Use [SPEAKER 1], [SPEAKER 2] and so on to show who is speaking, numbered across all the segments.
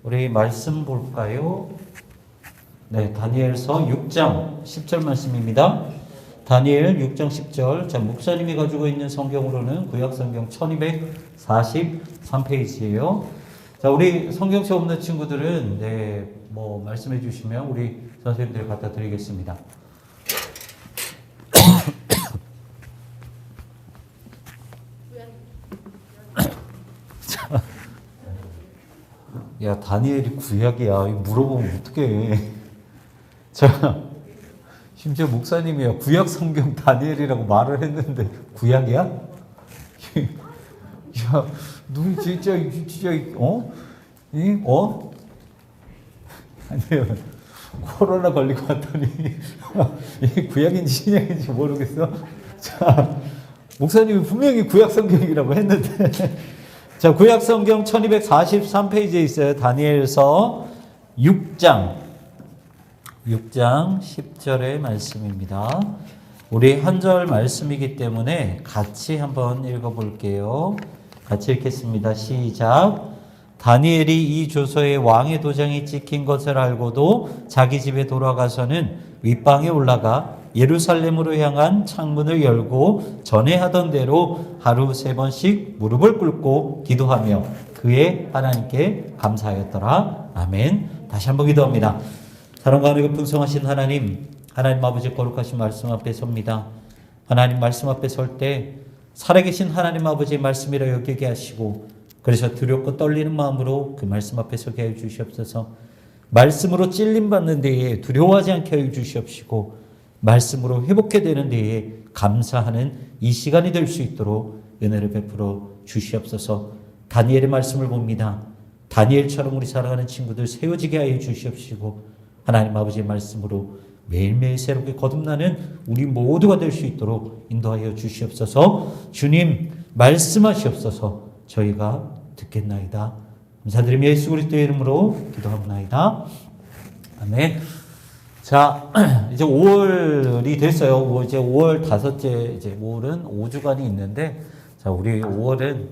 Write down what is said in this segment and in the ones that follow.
[SPEAKER 1] 우리 말씀 볼까요? 네, 다니엘서 6장 10절 말씀입니다. 다니엘 6장 10절. 자, 목사님이 가지고 있는 성경으로는 구약성경 1243페이지예요. 자, 우리 성경책 없는 친구들은 말씀해 주시면 우리 선생님들 갖다 드리겠습니다. 야, 다니엘이 구약이야. 물어보면 어떡해. 자, 심지어 목사님이야. 구약 성경 다니엘이라고 말을 했는데 구약이야? 야, 너 진짜 아니요. 코로나 걸리고 왔더니 이게 구약인지 신약인지 모르겠어. 자, 목사님이 분명히 구약 성경이라고 했는데 자, 구약 성경 1243페이지에 있어요. 다니엘서 6장 10절의 말씀입니다. 우리 한 절 말씀이기 때문에 같이 한번 읽어볼게요. 같이 읽겠습니다. 시작. 다니엘이 이 조서에 왕의 도장이 찍힌 것을 알고도 자기 집에 돌아가서는 윗방에 올라가 예루살렘으로 향한 창문을 열고 전에 하던 대로 하루 3번씩 무릎을 꿇고 기도하며 그의 하나님께 감사하였더라. 아멘. 다시 한번 기도합니다. 사랑과 은혜가 풍성하신 하나님 아버지 거룩하신 말씀 앞에 섭니다. 하나님 말씀 앞에 설 때 살아계신 하나님 아버지의 말씀이라 여기게 하시고 그래서 두렵고 떨리는 마음으로 그 말씀 앞에 서게 해 주시옵소서. 말씀으로 찔림받는 데에 두려워하지 않게 해 주시옵시고 말씀으로 회복해 되는 데에 감사하는 이 시간이 될 수 있도록 은혜를 베풀어 주시옵소서. 다니엘의 말씀을 봅니다. 다니엘처럼 우리 살아가는 친구들 세워지게 하여 주시옵시고 하나님 아버지의 말씀으로 매일매일 새롭게 거듭나는 우리 모두가 될 수 있도록 인도하여 주시옵소서. 주님 말씀하시옵소서. 저희가 듣겠나이다. 감사드리며 예수 그리스도의 이름으로 기도합나이다. 아멘. 자, 이제 5월이 됐어요. 이제 5월 다섯째, 5월은 5주간이 있는데, 자, 우리 5월은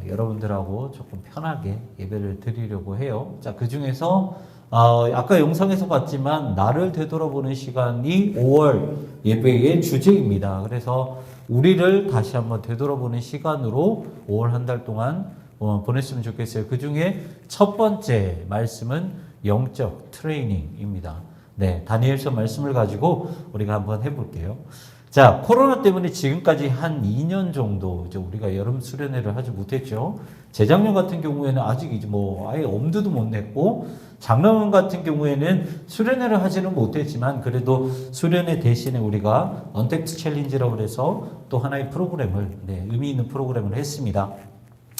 [SPEAKER 1] 여러분들하고 조금 편하게 예배를 드리려고 해요. 자, 그 중에서 아까 영상에서 봤지만 나를 되돌아보는 시간이 5월 예배의 주제입니다. 그래서 우리를 다시 한번 되돌아보는 시간으로 5월 한 달 동안 보냈으면 좋겠어요. 그 중에 첫 번째 말씀은 영적 트레이닝입니다. 네, 다니엘서 말씀을 가지고 우리가 한번 해볼게요. 자, 코로나 때문에 지금까지 한 2년 정도 이제 우리가 여름 수련회를 하지 못했죠. 재작년 같은 경우에는 아직 이제 아예 엄두도 못 냈고, 작년 같은 경우에는 수련회를 하지는 못했지만 그래도 수련회 대신에 우리가 언택트 챌린지라고 그래서 또 하나의 프로그램을 의미 있는 프로그램을 했습니다.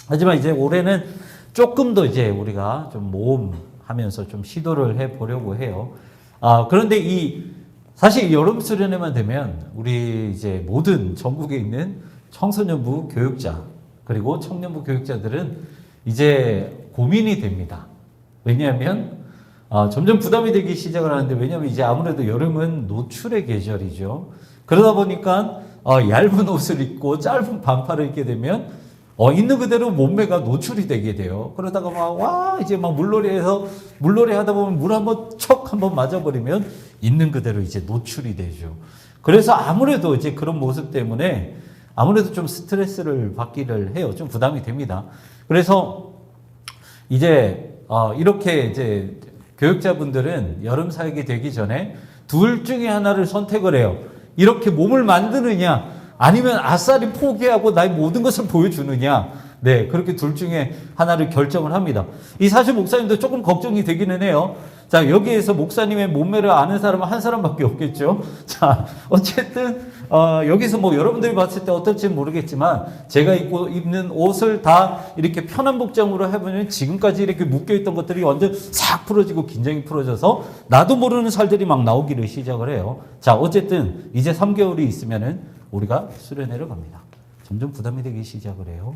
[SPEAKER 1] 하지만 이제 올해는 조금 더 이제 우리가 좀 모험하면서 좀 시도를 해보려고 해요. 그런데 사실 여름 수련회만 되면 우리 이제 모든 전국에 있는 청소년부 교육자 그리고 청년부 교육자들은 이제 고민이 됩니다. 왜냐하면 점점 부담이 되기 시작을 하는데, 왜냐하면 이제 아무래도 여름은 노출의 계절이죠. 그러다 보니까 얇은 옷을 입고 짧은 반팔을 입게 되면 있는 그대로 몸매가 노출이 되게 돼요. 그러다가 이제 물놀이 하다 보면 물 한번 맞아버리면 있는 그대로 이제 노출이 되죠. 그래서 아무래도 이제 그런 모습 때문에 아무래도 좀 스트레스를 받기를 해요. 좀 부담이 됩니다. 그래서 이제 이렇게 이제 교육자분들은 여름 사역이 되기 전에 둘 중에 하나를 선택을 해요. 이렇게 몸을 만드느냐, 아니면 아싸리 포기하고 나의 모든 것을 보여주느냐. 네, 그렇게 둘 중에 하나를 결정을 합니다. 사실 목사님도 조금 걱정이 되기는 해요. 자, 여기에서 목사님의 몸매를 아는 사람은 한 사람밖에 없겠죠. 자, 어쨌든 여기서 여러분들이 봤을 때 어떨지는 모르겠지만 제가 입는 옷을 다 이렇게 편한 복장으로 해보면 지금까지 이렇게 묶여있던 것들이 완전 싹 풀어지고 긴장이 풀어져서 나도 모르는 살들이 막 나오기를 시작을 해요. 자, 어쨌든 이제 3개월이 있으면은 우리가 수련회를 갑니다. 점점 부담이 되기 시작을 해요.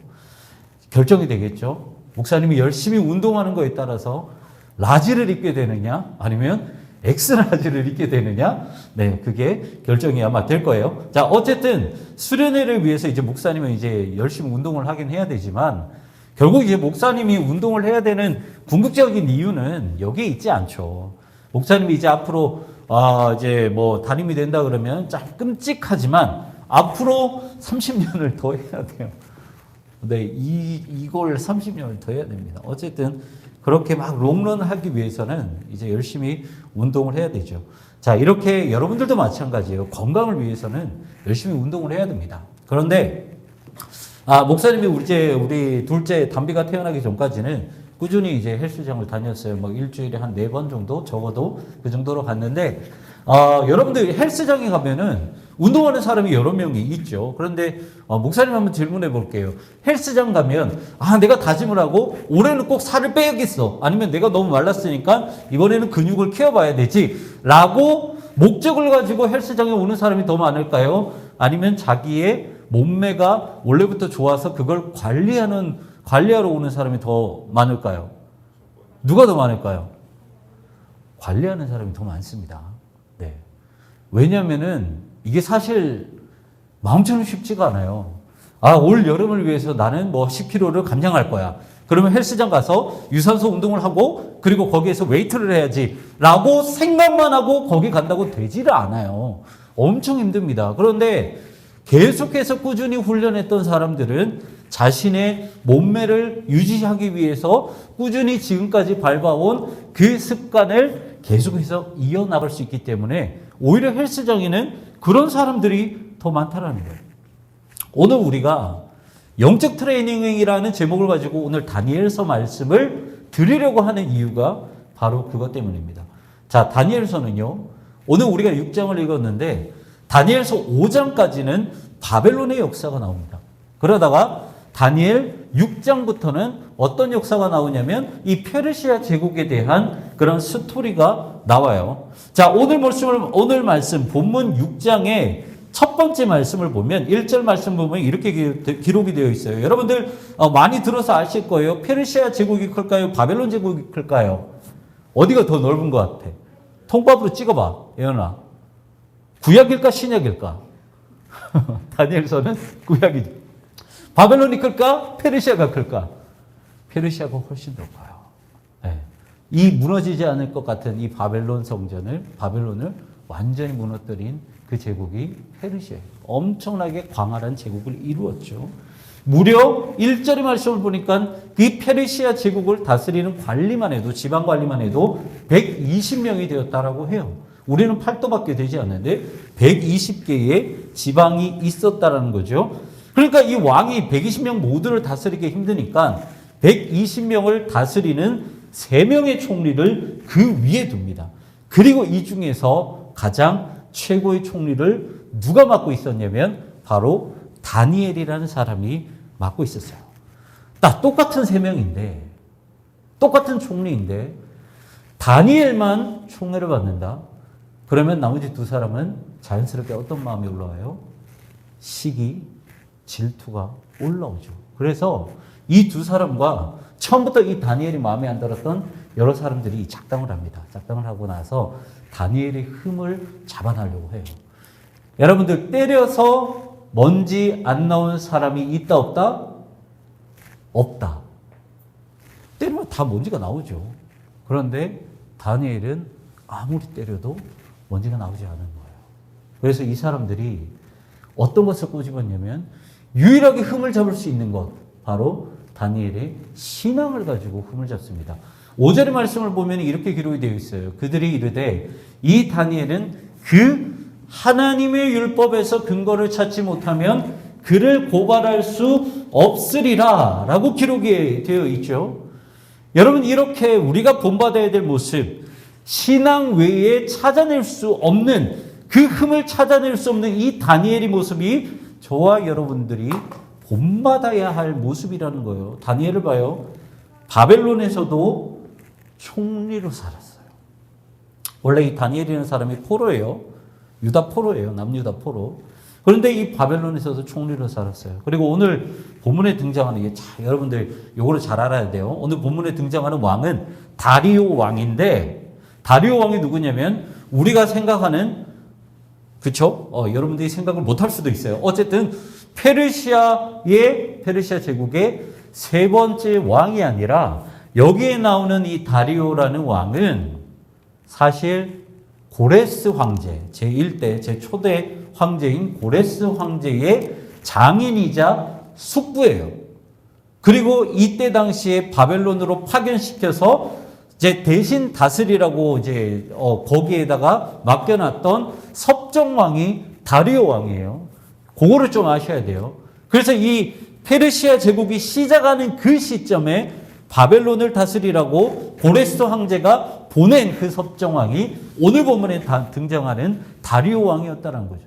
[SPEAKER 1] 결정이 되겠죠. 목사님이 열심히 운동하는 거에 따라서 라지를 입게 되느냐 아니면 엑스라지를 입게 되느냐, 네, 그게 결정이 아마 될 거예요. 자, 어쨌든 수련회를 위해서 이제 목사님은 이제 열심히 운동을 하긴 해야 되지만 결국 이제 목사님이 운동을 해야 되는 궁극적인 이유는 여기에 있지 않죠. 목사님이 이제 앞으로 이제 뭐 담임이 된다 그러면 참 끔찍하지만 앞으로 30년을 더 해야 돼요. 네, 이걸 30년을 더 해야 됩니다. 어쨌든 그렇게 막 롱런 하기 위해서는 이제 열심히 운동을 해야 되죠. 자, 이렇게 여러분들도 마찬가지예요. 건강을 위해서는 열심히 운동을 해야 됩니다. 그런데 목사님이 우리 둘째 담비가 태어나기 전까지는 꾸준히 이제 헬스장을 다녔어요. 뭐 일주일에 한 4번 정도, 적어도 그 정도로 갔는데, 여러분들 헬스장에 가면은 운동하는 사람이 여러 명이 있죠. 그런데 목사님 한번 질문해 볼게요. 헬스장 가면 내가 다짐을 하고 올해는 꼭 살을 빼야겠어. 아니면 내가 너무 말랐으니까 이번에는 근육을 키워봐야 되지. 라고 목적을 가지고 헬스장에 오는 사람이 더 많을까요? 아니면 자기의 몸매가 원래부터 좋아서 그걸 관리하러 오는 사람이 더 많을까요? 누가 더 많을까요? 관리하는 사람이 더 많습니다. 네. 왜냐면은 이게 사실 마음처럼 쉽지가 않아요. 올 여름을 위해서 나는 뭐 10kg를 감량할 거야. 그러면 헬스장 가서 유산소 운동을 하고 그리고 거기에서 웨이트를 해야지 라고 생각만 하고 거기 간다고 되지를 않아요. 엄청 힘듭니다. 그런데 계속해서 꾸준히 훈련했던 사람들은 자신의 몸매를 유지하기 위해서 꾸준히 지금까지 밟아온 그 습관을 계속해서 이어나갈 수 있기 때문에 오히려 헬스장에는 그런 사람들이 더 많다라는 거예요. 오늘 우리가 영적 트레이닝이라는 제목을 가지고 오늘 다니엘서 말씀을 드리려고 하는 이유가 바로 그것 때문입니다. 자, 다니엘서는요, 오늘 우리가 6장을 읽었는데 다니엘서 5장까지는 바벨론의 역사가 나옵니다. 그러다가 다니엘 6장부터는 어떤 역사가 나오냐면 이 페르시아 제국에 대한 그런 스토리가 나와요. 자, 오늘 말씀 본문 6장의 첫 번째 말씀을 보면 1절 말씀 보면 이렇게 기록이 되어 있어요. 여러분들 많이 들어서 아실 거예요. 페르시아 제국이 클까요? 바벨론 제국이 클까요? 어디가 더 넓은 것 같아? 통밥으로 찍어봐, 예언아. 구약일까 신약일까? 다니엘서는 구약이죠. 바벨론이 클까? 페르시아가 클까? 페르시아가 훨씬 더 커요. 네. 이 무너지지 않을 것 같은 이 바벨론을 완전히 무너뜨린 그 제국이 페르시아예요. 엄청나게 광활한 제국을 이루었죠. 무려 1절의 말씀을 보니까 그 페르시아 제국을 다스리는 관리만 해도, 지방 관리만 해도 120명이 되었다라고 해요. 우리는 8도밖에 되지 않는데 120개의 지방이 있었다라는 거죠. 그러니까 이 왕이 120명 모두를 다스리기 힘드니까 120명을 다스리는 3명의 총리를 그 위에 둡니다. 그리고 이 중에서 가장 최고의 총리를 누가 맡고 있었냐면 바로 다니엘이라는 사람이 맡고 있었어요. 똑같은 3명인데, 똑같은 총리인데 다니엘만 총애를 받는다. 그러면 나머지 2사람은 자연스럽게 어떤 마음이 올라와요? 시기, 질투가 올라오죠. 그래서 이 2사람과 처음부터 이 다니엘이 마음에 안 들었던 여러 사람들이 작당을 합니다. 작당을 하고 나서 다니엘의 흠을 잡아내려고 해요. 여러분들, 때려서 먼지 안 나온 사람이 있다 없다? 없다. 때리면 다 먼지가 나오죠. 그런데 다니엘은 아무리 때려도 먼지가 나오지 않은 거예요. 그래서 이 사람들이 어떤 것을 꼬집었냐면 유일하게 흠을 잡을 수 있는 것, 바로 다니엘의 신앙을 가지고 흠을 잡습니다. 5절의 말씀을 보면 이렇게 기록이 되어 있어요. 그들이 이르되 이 다니엘은 그 하나님의 율법에서 근거를 찾지 못하면 그를 고발할 수 없으리라 라고 기록이 되어 있죠. 여러분, 이렇게 우리가 본받아야 될 모습, 신앙 외에 찾아낼 수 없는, 그 흠을 찾아낼 수 없는 이 다니엘의 모습이 저와 여러분들이 본받아야 할 모습이라는 거예요. 다니엘을 봐요. 바벨론에서도 총리로 살았어요. 원래 이 다니엘이라는 사람이 포로예요. 유다 포로예요. 남유다 포로. 그런데 이 바벨론에서도 총리로 살았어요. 그리고 오늘 본문에 등장하는, 여러분들 요거를 잘 알아야 돼요. 오늘 본문에 등장하는 왕은 다리오 왕인데, 다리오 왕이 누구냐면 우리가 생각하는, 그쵸? 여러분들이 생각을 못할 수도 있어요. 어쨌든 페르시아 제국의 세 번째 왕이 아니라 여기에 나오는 이 다리오라는 왕은 사실 고레스 황제, 제1대, 제 초대 황제인 고레스 황제의 장인이자 숙부예요. 그리고 이때 당시에 바벨론으로 파견시켜서 이제 대신 다스리라고 이제 거기에다가 맡겨놨던 섭정왕이 다리오 왕이에요. 그거를 좀 아셔야 돼요. 그래서 이 페르시아 제국이 시작하는 그 시점에 바벨론을 다스리라고 고레스 황제가 보낸 그 섭정왕이 오늘 본문에 등장하는 다리오 왕이었다는 거죠.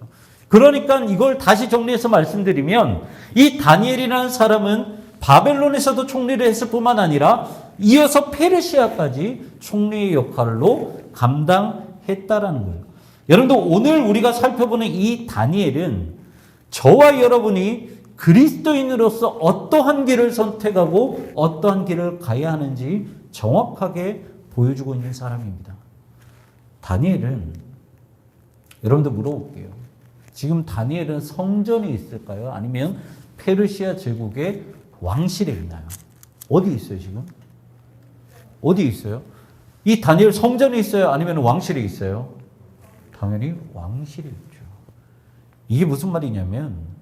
[SPEAKER 1] 그러니까 이걸 다시 정리해서 말씀드리면 이 다니엘이라는 사람은 바벨론에서도 총리를 했을 뿐만 아니라 이어서 페르시아까지 총리의 역할로 감당했다라는 거예요. 여러분들 오늘 우리가 살펴보는 이 다니엘은 저와 여러분이 그리스도인으로서 어떠한 길을 선택하고 어떠한 길을 가야 하는지 정확하게 보여주고 있는 사람입니다. 다니엘은 여러분들 물어볼게요. 지금 다니엘은 성전이 있을까요? 아니면 페르시아 제국의 왕실에 있나요? 어디 있어요 지금? 어디 있어요? 이 다니엘 성전에 있어요? 아니면 왕실에 있어요? 당연히 왕실에 있죠. 이게 무슨 말이냐면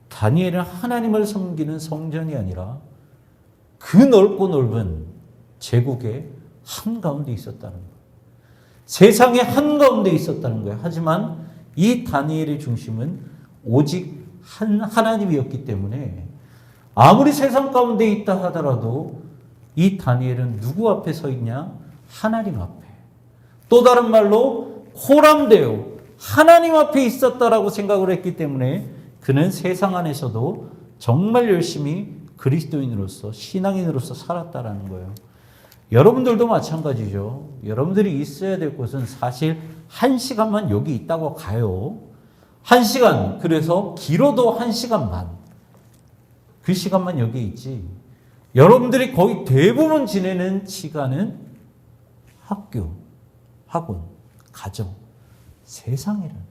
[SPEAKER 1] 다니엘은 하나님을 섬기는 성전이 아니라 그 넓고 넓은 제국의 한가운데 있었다는 거예요. 세상의 한가운데 있었다는 거예요. 하지만 이 다니엘의 중심은 오직 하나님이었기 때문에 아무리 세상 가운데 있다 하더라도 이 다니엘은 누구 앞에 서 있냐? 하나님 앞에. 또 다른 말로 호람되어 하나님 앞에 있었다라고 생각을 했기 때문에 그는 세상 안에서도 정말 열심히 그리스도인으로서 신앙인으로서 살았다라는 거예요. 여러분들도 마찬가지죠. 여러분들이 있어야 될 곳은 사실 1시간만 여기 있다고 가요. 1시간, 그래서 길어도 1시간 반. 그 시간만 여기 있지. 여러분들이 거의 대부분 지내는 시간은 학교, 학원, 가정, 세상이라는 거예요.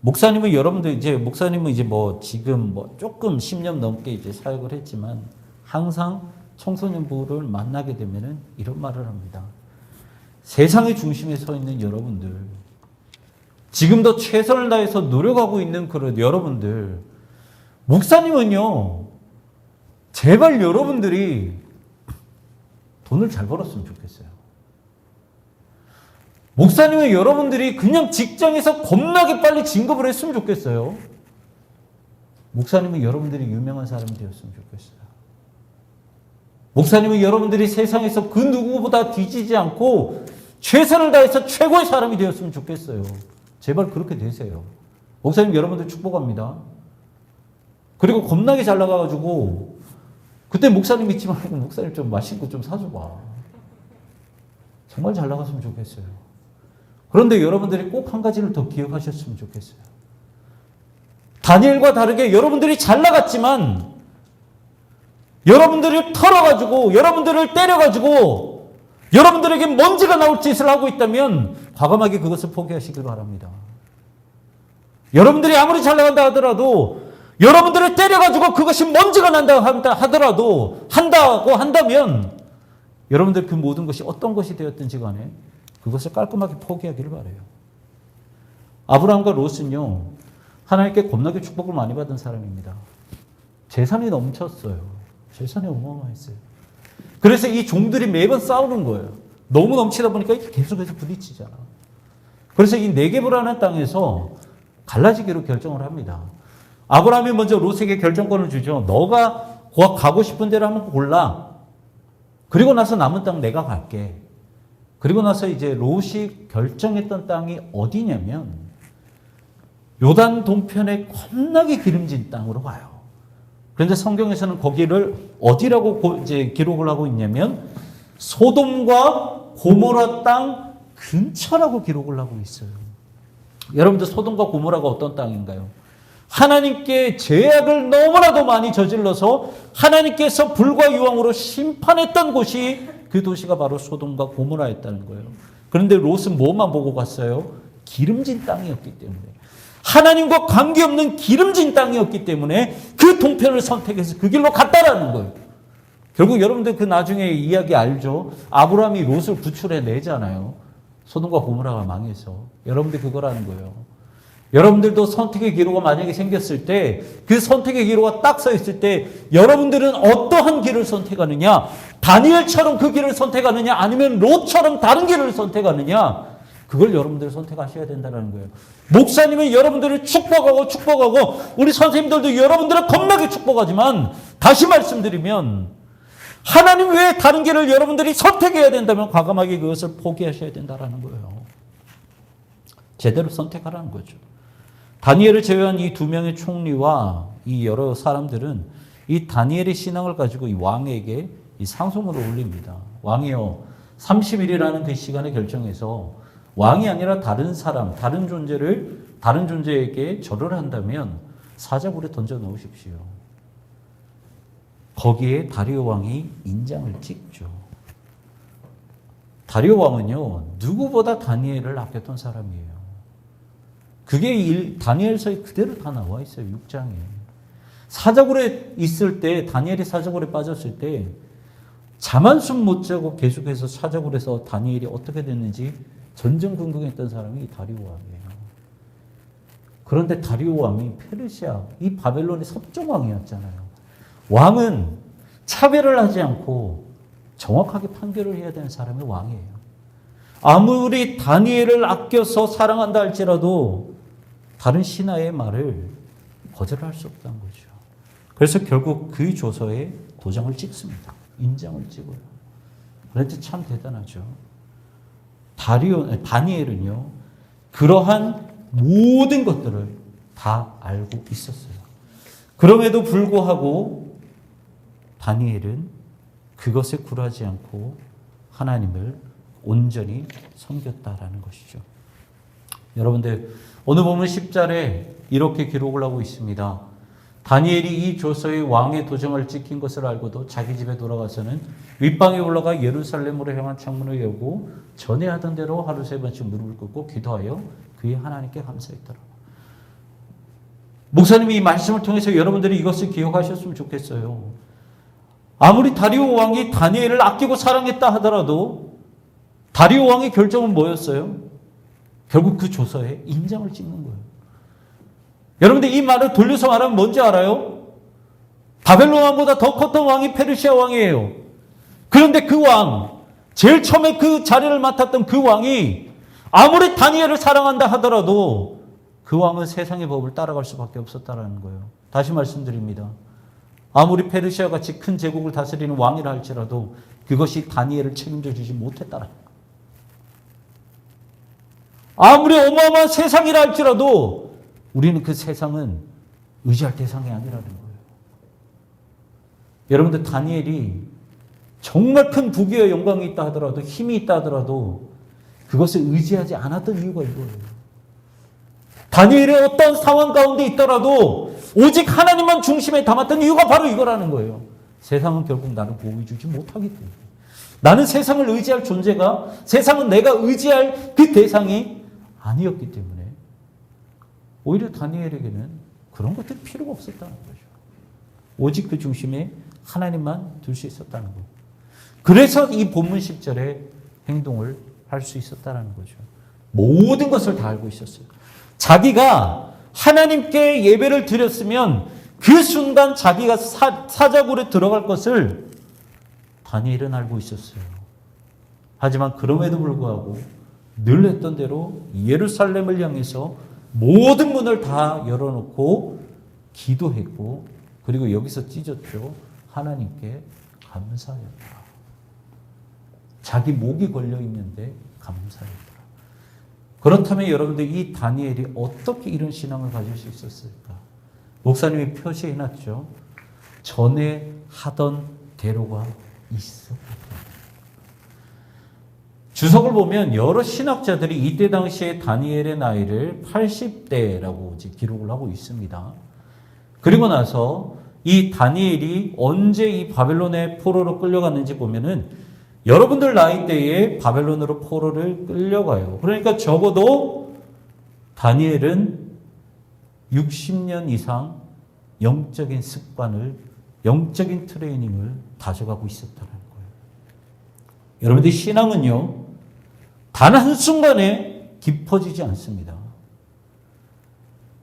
[SPEAKER 1] 목사님은 여러분들 목사님은 지금 조금 10년 넘게 이제 사역을 했지만 항상 청소년부를 만나게 되면은 이런 말을 합니다. 세상의 중심에 서 있는 여러분들, 지금도 최선을 다해서 노력하고 있는 그런 여러분들, 목사님은요, 제발 여러분들이 돈을 잘 벌었으면 좋겠어요. 목사님은 여러분들이 그냥 직장에서 겁나게 빨리 진급을 했으면 좋겠어요. 목사님은 여러분들이 유명한 사람이 되었으면 좋겠어요. 목사님은 여러분들이 세상에서 그 누구보다 뒤지지 않고 최선을 다해서 최고의 사람이 되었으면 좋겠어요. 제발 그렇게 되세요. 목사님 여러분들 축복합니다. 그리고 겁나게 잘 나가가지고 그때 목사님 믿지 말고 목사님 좀 맛있고 좀 사줘봐. 정말 잘 나갔으면 좋겠어요. 그런데 여러분들이 꼭 한 가지를 더 기억하셨으면 좋겠어요. 다니엘과 다르게 여러분들이 잘 나갔지만 여러분들을 털어가지고 여러분들을 때려가지고 여러분들에게 먼지가 나올 짓을 하고 있다면 과감하게 그것을 포기하시길 바랍니다. 여러분들이 아무리 잘 나간다 하더라도 여러분들을 때려가지고 그것이 먼지가 난다 하더라도 한다고 한다면 여러분들 그 모든 것이 어떤 것이 되었든지 간에 그것을 깔끔하게 포기하기를 바라요. 아브라함과 롯은요, 하나님께 겁나게 축복을 많이 받은 사람입니다. 재산이 넘쳤어요. 재산이 어마어마했어요. 그래서 이 종들이 매번 싸우는 거예요. 너무 넘치다 보니까 계속해서 부딪히잖아. 그래서 이 네게브라는 땅에서 갈라지기로 결정을 합니다. 아브라함이 먼저 롯에게 결정권을 주죠. 너가 가고 싶은 대로 한번 골라. 그리고 나서 남은 땅 내가 갈게. 그리고 나서 이제 롯이 결정했던 땅이 어디냐면 요단 동편의 겁나게 기름진 땅으로 가요. 그런데 성경에서는 거기를 어디라고 이제 기록을 하고 있냐면 소돔과 고모라 땅 근처라고 기록을 하고 있어요. 여러분들 소돔과 고모라가 어떤 땅인가요? 하나님께 죄악을 너무나도 많이 저질러서 하나님께서 불과 유황으로 심판했던 곳이 그 도시가 바로 소돔과 고모라였다는 거예요. 그런데 롯은 뭐만 보고 갔어요? 기름진 땅이었기 때문에. 하나님과 관계없는 기름진 땅이었기 때문에 그 동편을 선택해서 그 길로 갔다라는 거예요. 결국 여러분들 그 나중에 이야기 알죠? 아브라함이 롯을 구출해 내잖아요. 소돔과 고모라가 망해서. 여러분들 그거라는 거예요. 여러분들도 선택의 기로가 만약에 생겼을 때, 그 선택의 기로가 딱 서 있을 때 여러분들은 어떠한 길을 선택하느냐? 다니엘처럼 그 길을 선택하느냐? 아니면 롯처럼 다른 길을 선택하느냐? 그걸 여러분들이 선택하셔야 된다는 거예요. 목사님은 여러분들을 축복하고 우리 선생님들도 여러분들을 겁나게 축복하지만 다시 말씀드리면 하나님 외에 다른 길을 여러분들이 선택해야 된다면 과감하게 그것을 포기하셔야 된다는 거예요. 제대로 선택하라는 거죠. 다니엘을 제외한 이 두 명의 총리와 이 여러 사람들은 이 다니엘의 신앙을 가지고 이 왕에게 이 상소문을 올립니다. 왕이여, 30일이라는 그 시간에 결정해서 왕이 아니라 다른 사람, 다른 존재에게 절을 한다면 사자굴에 던져 넣으십시오. 거기에 다리오 왕이 인장을 찍죠. 다리오 왕은요, 누구보다 다니엘을 아꼈던 사람이에요. 그게 다니엘서에 그대로 다 나와 있어요. 6장에. 사자굴에 있을 때, 다니엘이 사자굴에 빠졌을 때 잠 한숨 못 자고 계속해서 사자굴에서 다니엘이 어떻게 됐는지 전전긍긍했던 사람이 다리오 왕이에요. 그런데 다리오 왕이 페르시아, 이 바벨론의 섭정왕이었잖아요. 왕은 차별을 하지 않고 정확하게 판결을 해야 되는 사람이 왕이에요. 아무리 다니엘을 아껴서 사랑한다 할지라도 다른 신하의 말을 거절할 수 없다는 거죠. 그래서 결국 그 조서에 도장을 찍습니다. 인장을 찍어요. 그런데 참 대단하죠. 다니엘은요, 그러한 모든 것들을 다 알고 있었어요. 그럼에도 불구하고 다니엘은 그것에 굴하지 않고 하나님을 온전히 섬겼다라는 것이죠. 여러분들, 오늘 보면 10절에 이렇게 기록을 하고 있습니다. 다니엘이 이 조서에 왕의 도장을 찍힌 것을 알고도 자기 집에 돌아가서는 윗방에 올라가 예루살렘으로 향한 창문을 열고 전에 하던 대로 하루 3번씩 무릎을 꿇고 기도하여 그의 하나님께 감사했더라. 목사님이 이 말씀을 통해서 여러분들이 이것을 기억하셨으면 좋겠어요. 아무리 다리오 왕이 다니엘을 아끼고 사랑했다 하더라도 다리오 왕의 결정은 뭐였어요? 결국 그 조서에 인장을 찍는 거예요. 여러분들 이 말을 돌려서 말하면 뭔지 알아요? 바벨론 왕보다 더 컸던 왕이 페르시아 왕이에요. 그런데 그 왕, 제일 처음에 그 자리를 맡았던 그 왕이 아무리 다니엘을 사랑한다 하더라도 그 왕은 세상의 법을 따라갈 수밖에 없었다는 거예요. 다시 말씀드립니다. 아무리 페르시아 같이 큰 제국을 다스리는 왕이라 할지라도 그것이 다니엘을 책임져 주지 못했다는 거예요. 아무리 어마어마한 세상이라 할지라도 우리는 그 세상은 의지할 대상이 아니라는 거예요. 여러분들, 다니엘이 정말 큰 부귀와 영광이 있다 하더라도, 힘이 있다 하더라도 그것을 의지하지 않았던 이유가 이거예요. 다니엘의 어떤 상황 가운데 있더라도 오직 하나님만 중심에 담았던 이유가 바로 이거라는 거예요. 세상은 결국 나를 보호해주지 못하기 때문에. 나는 세상을 의지할 존재가, 세상은 내가 의지할 그 대상이 아니었기 때문에 오히려 다니엘에게는 그런 것들이 필요가 없었다는 거죠. 오직 그 중심에 하나님만 둘 수 있었다는 거. 그래서 이 본문 10절에 행동을 할 수 있었다는 거죠. 모든 것을 다 알고 있었어요. 자기가 하나님께 예배를 드렸으면 그 순간 자기가 사자굴에 들어갈 것을 다니엘은 알고 있었어요. 하지만 그럼에도 불구하고 늘 했던 대로 예루살렘을 향해서 모든 문을 다 열어놓고 기도했고, 그리고 여기서 찢었죠. 하나님께 감사했다. 자기 목이 걸려있는데 감사했다. 그렇다면 여러분들, 이 다니엘이 어떻게 이런 신앙을 가질 수 있었을까? 목사님이 표시해놨죠. 전에 하던 대로가 있었다. 주석을 보면 여러 신학자들이 이때 당시에 다니엘의 나이를 80대라고 기록을 하고 있습니다. 그리고 나서 이 다니엘이 언제 이 바벨론의 포로로 끌려갔는지 보면은 여러분들 나이대에 바벨론으로 포로를 끌려가요. 그러니까 적어도 다니엘은 60년 이상 영적인 습관을, 영적인 트레이닝을 가져가고 있었다는 거예요. 여러분들 신앙은요, 단 한순간에 깊어지지 않습니다.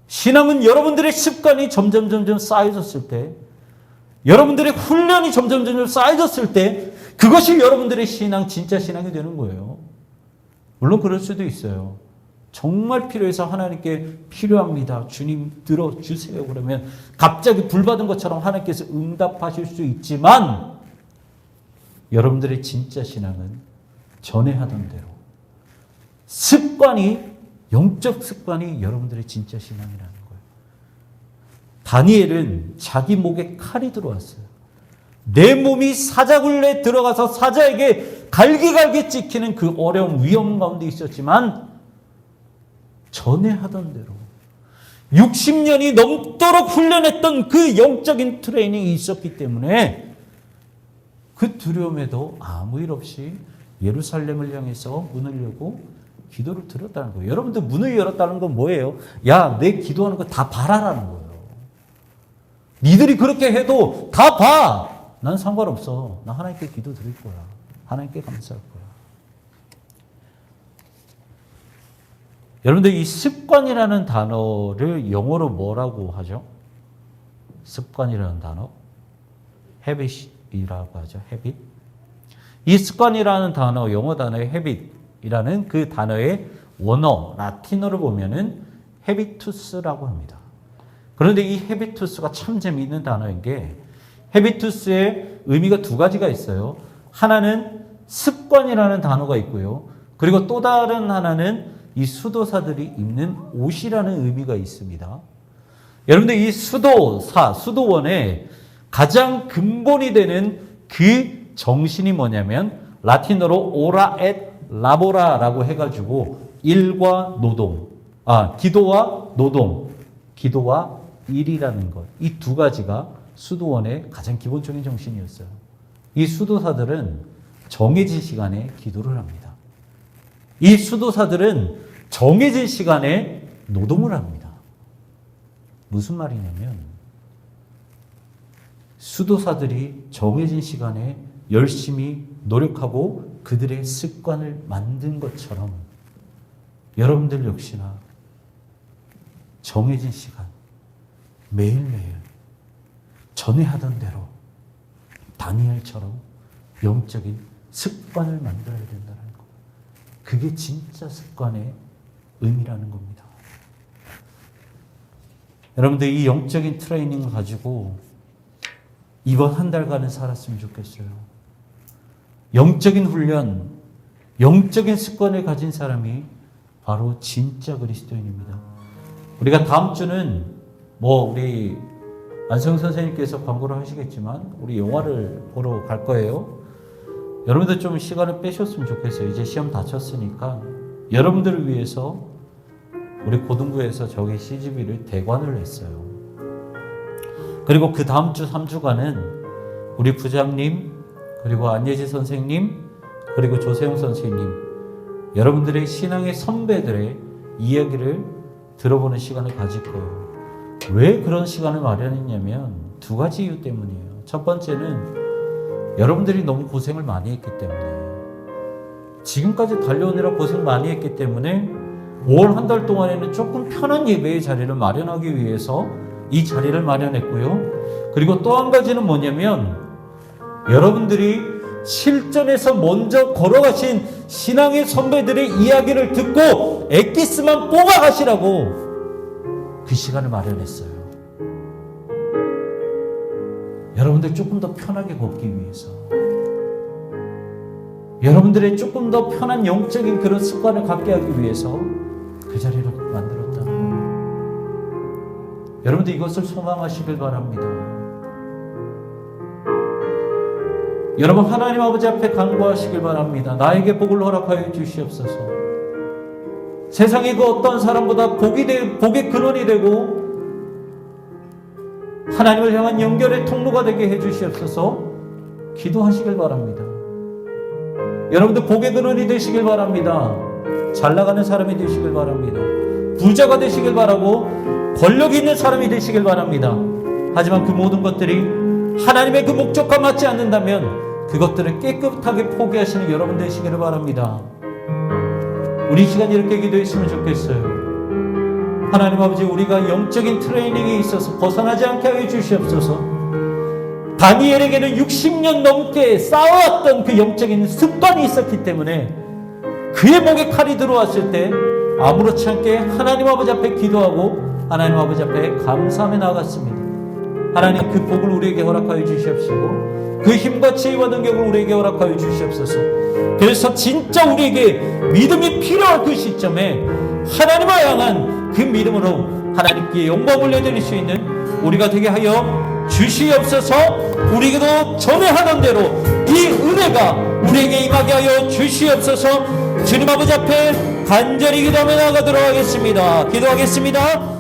[SPEAKER 1] 신앙은 여러분들의 습관이 점점 쌓여졌을 때, 여러분들의 훈련이 점점 쌓여졌을 때, 그것이 여러분들의 신앙, 진짜 신앙이 되는 거예요. 물론 그럴 수도 있어요. 정말 필요해서 하나님께 필요합니다. 주님 들어주세요. 그러면 갑자기 불 받은 것처럼 하나님께서 응답하실 수 있지만, 여러분들의 진짜 신앙은 전에 하던 대로 습관이, 영적 습관이 여러분들의 진짜 신앙이라는 거예요. 다니엘은 자기 목에 칼이 들어왔어요. 내 몸이 사자굴레에 들어가서 사자에게 갈기갈기 찍히는 그 어려운 위험 가운데 있었지만 전에 하던 대로 60년이 넘도록 훈련했던 그 영적인 트레이닝이 있었기 때문에 그 두려움에도 아무 일 없이 예루살렘을 향해서 문을 열고 기도를 드렸다는 거예요. 여러분들 문을 열었다는 건 뭐예요? 야, 내 기도하는 거 다 봐라라는 거예요. 니들이 그렇게 해도 다 봐. 난 상관없어. 나 하나님께 기도 드릴 거야. 하나님께 감사할 거야. 여러분들 이 습관이라는 단어를 영어로 뭐라고 하죠? 습관이라는 단어? habit이라고 하죠. habit. 이 습관이라는 단어, 영어 단어의 habit이라는 그 단어의 원어, 라틴어를 보면은 habitus라고 합니다. 그런데 이 habitus가 참 재미있는 단어인 게 habitus의 의미가 두 가지가 있어요. 하나는 습관이라는 단어가 있고요. 그리고 또 다른 하나는 이 수도사들이 입는 옷이라는 의미가 있습니다. 여러분들 이 수도원의 가장 근본이 되는 그 정신이 뭐냐면 라틴어로 오라 엣 라보라라고 해가지고 일과 노동, 기도와 노동, 기도와 일이라는 것. 이 두 가지가 수도원의 가장 기본적인 정신이었어요. 이 수도사들은 정해진 시간에 기도를 합니다. 이 수도사들은 정해진 시간에 노동을 합니다. 무슨 말이냐면 수도사들이 정해진 시간에 열심히 노력하고 그들의 습관을 만든 것처럼 여러분들 역시나 정해진 시간, 매일매일 전에 하던 대로 다니엘처럼 영적인 습관을 만들어야 된다는 거. 그게 진짜 습관의 의미라는 겁니다. 여러분들 이 영적인 트레이닝을 가지고 이번 한 달간은 살았으면 좋겠어요. 영적인 훈련, 영적인 습관을 가진 사람이 바로 진짜 그리스도인입니다. 우리가 다음 주는 우리 안성 선생님께서 광고를 하시겠지만 우리 영화를 보러 갈 거예요. 여러분들 좀 시간을 빼셨으면 좋겠어요. 이제 시험 다 쳤으니까 여러분들을 위해서 우리 고등부에서 저기 CGV를 대관을 했어요. 그리고 그 다음 주 3주간은 우리 부장님, 그리고 안예지 선생님, 그리고 조세영 선생님, 여러분들의 신앙의 선배들의 이야기를 들어보는 시간을 가질 거예요. 왜 그런 시간을 마련했냐면 두 가지 이유 때문이에요. 첫 번째는 여러분들이 너무 고생을 많이 했기 때문에, 지금까지 달려오느라 고생 많이 했기 때문에 5월 한 달 동안에는 조금 편한 예배의 자리를 마련하기 위해서 이 자리를 마련했고요. 그리고 또 한 가지는 뭐냐면 여러분들이 실전에서 먼저 걸어가신 신앙의 선배들의 이야기를 듣고 엑기스만 뽑아가시라고 그 시간을 마련했어요. 여러분들 조금 더 편하게 걷기 위해서, 여러분들의 조금 더 편한 영적인 그런 습관을 갖게 하기 위해서 그 자리를 만들었다는 거예요. 여러분들 이것을 소망하시길 바랍니다. 여러분 하나님 아버지 앞에 간구하시길 바랍니다. 나에게 복을 허락하여 주시옵소서. 세상의 그 어떤 사람보다 복의 근원이 되고 하나님을 향한 연결의 통로가 되게 해주시옵소서. 기도하시길 바랍니다. 여러분들 복의 근원이 되시길 바랍니다. 잘 나가는 사람이 되시길 바랍니다. 부자가 되시길 바라고 권력 있는 사람이 되시길 바랍니다. 하지만 그 모든 것들이 하나님의 그 목적과 맞지 않는다면 그것들을 깨끗하게 포기하시는 여러분 되시기를 바랍니다. 우리 시간 이렇게 기도했으면 좋겠어요. 하나님 아버지, 우리가 영적인 트레이닝에 있어서 벗어나지 않게 하여 주시옵소서. 다니엘에게는 60년 넘게 쌓아왔던 그 영적인 습관이 있었기 때문에 그의 목에 칼이 들어왔을 때 아무렇지 않게 하나님 아버지 앞에 기도하고 하나님 아버지 앞에 감사하며 나아갔습니다. 하나님, 그 복을 우리에게 허락하여 주시옵시고 그 힘과 지혜와 능력을 우리에게 허락하여 주시옵소서. 그래서 진짜 우리에게 믿음이 필요한 그 시점에 하나님을 향한 그 믿음으로 하나님께 영광 올려드릴 수 있는 우리가 되게 하여 주시옵소서. 우리도 전에 하던 대로 이 은혜가 우리에게 임하게 하여 주시옵소서. 주님 아버지 앞에 간절히 기도하며 나아가도록 하겠습니다. 기도하겠습니다.